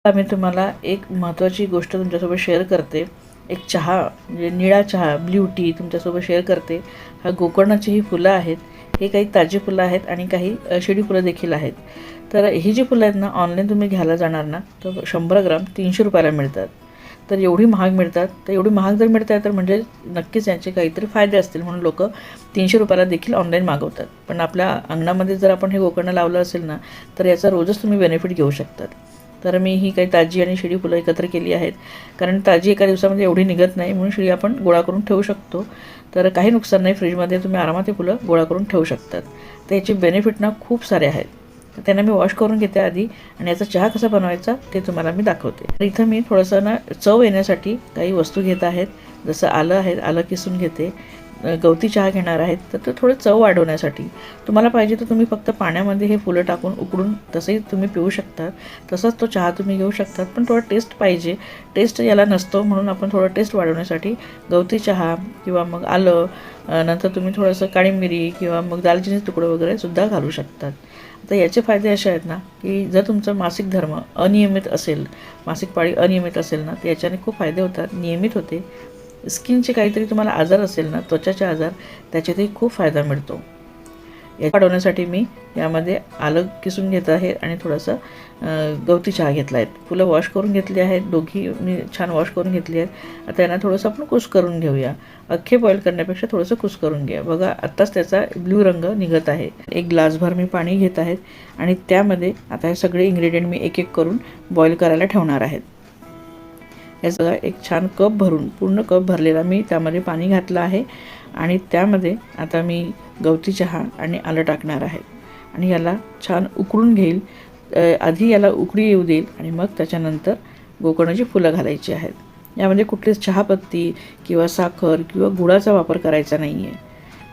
मी तुम्हाला एक महत्त्वाची गोष्ट तुमच्यासोबत शेअर करते. एक चहा म्हणजे निळा चहा, ब्ल्यू टी तुमच्यासोबत शेअर करते. हा गोकर्णाची ही फुलं आहेत. हे काही ताजी फुलं आहेत आणि काही शिडी फुलं देखील आहेत. तर ही जी फुलं आहेत ना, ऑनलाईन तुम्ही घ्यायला जाणार ना, तर 100 ग्राम ₹300 मिळतात. तर एवढी महाग मिळतात. तर एवढी महाग जर मिळत आहे तर म्हणजे नक्कीच यांचे काहीतरी फायदे असतील म्हणून लोकं ₹300 देखील ऑनलाईन मागवतात. पण आपल्या अंगणामध्ये जर आपण हे गोकर्ण लावलं असेल ना, तर याचा रोजच तुम्ही बेनिफिट घेऊ शकतात. तर मी ही काही ताजी आणि शिडी फुलं एकत्र केली आहेत. कारण ताजी एका दिवसामध्ये एवढी निघत नाही, म्हणून शिडी आपण गोळा करून ठेवू शकतो. तर काही नुकसान नाही, फ्रीजमध्ये तुम्ही आरामात ही फुलं गोळा करून ठेवू शकतात. तर याचे बेनिफिट ना खूप सारे आहेत. तर त्यांना मी वॉश करून घेते आधी आणि याचा चहा कसा बनवायचा ते तुम्हाला मी दाखवते. तर इथं मी थोडंसं ना चव येण्यासाठी काही वस्तू घेत आहेत. जसं आलं आहे, आलं किसून घेते. गवती चहा घेणार आहेत, तर ते थोडं चव वाढवण्यासाठी. तुम्हाला पाहिजे तर तुम्ही फक्त पाण्यामध्ये हे फुलं टाकून उकळून तसंही तुम्ही पिऊ शकता. तसंच तो चहा तुम्ही घेऊ शकतात. पण थोडा टेस्ट पाहिजे. टेस्ट याला नसतो म्हणून आपण थोडं टेस्ट वाढवण्यासाठी गवती चहा किंवा मग आलं, नंतर तुम्ही थोडंसं काळी मिरी किंवा मग दालचिनीचे तुकडे वगैरे सुद्धा घालू शकतात. आता याचे फायदे असे आहेत ना, की जर तुमचं मासिक धर्म अनियमित असेल, मासिक पाळी अनियमित असेल ना, तर याच्याने खूप फायदे होतात. नियमित होते. स्किनचे काहीतरी तुम्हाला आजार असेल ना, त्वचाचे आजार, त्याच्यातही खूप फायदा मिळतो. या वाढवण्यासाठी मी यामध्ये आलं किसून घेत आहे आणि थोडंसं गवती चहा घेतला आहे. फुलं वॉश करून घेतली आहेत. दोघी मी छान वॉश करून घेतली आहेत. आता यांना थोडंसं आपण कुस करून घेऊया. अख्खे बॉईल करण्यापेक्षा थोडंसं कुस करून घ्या. बघा आत्ताच त्याचा ब्ल्यू रंग निघत आहे. एक ग्लासभर मी पाणी घेत आहेत आणि त्यामध्ये आता हे सगळे इन्ग्रेडियंट मी एक एक करून बॉईल करायला ठेवणार आहेत. याचा एक छान कप भरून, पूर्ण कप भरलेला मी त्यामध्ये पाणी घातलं आहे आणि त्यामध्ये आता मी गवती चहा आणि आलं टाकणार आहे आणि याला छान उकळून घेईल. आधी याला उकळी येऊ देईल आणि मग त्याच्यानंतर गोकर्णाची फुलं घालायची आहेत. यामध्ये कुठलीच चहापत्ती किंवा साखर किंवा गुळाचा वापर करायचा नाही आहे,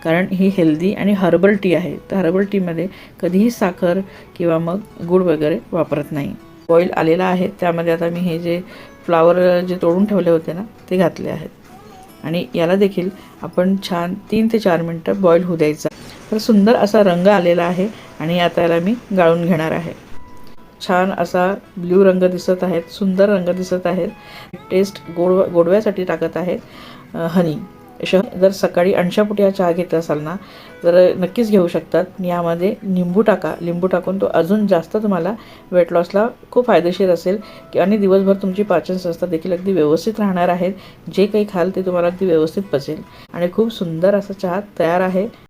कारण ही हेल्दी आणि हर्बल टी आहे. तर हर्बल टीमध्ये कधीही साखर किंवा मग गूळ वगैरे वापरत नाही. बॉईल आलेला आहे. त्यामध्ये आता मी हे जे फ्लावर जे तोडून ठेवले होते ना, ते घातले आहेत आणि याला देखील आपण छान 3 ते 4 मिनटं बॉईल होऊ द्यायचा. तर सुंदर असा रंग आलेला आहे आणि आता याला मी गाळून घेणार आहे. छान असा ब्ल्यू रंग दिसत आहेत, सुंदर रंग दिसत आहेत. टेस्ट गोडव्यासाठी टाकत आहे हनी. जर सकाळी अंशापोटी हा चहा घेत असाल ना, तर नक्कीच घेऊ शकतात. यामध्ये लिंबू टाका. लिंबू टाकून तो अजून जास्त तुम्हाला वेट लॉसला खूप फायदेशीर असेल की आणि दिवसभर तुमची पाचनसंस्था देखील अगदी व्यवस्थित राहणार आहे. जे काही खाल ते तुम्हाला अगदी व्यवस्थित पचेल आणि खूप सुंदर असा चहा तयार आहे.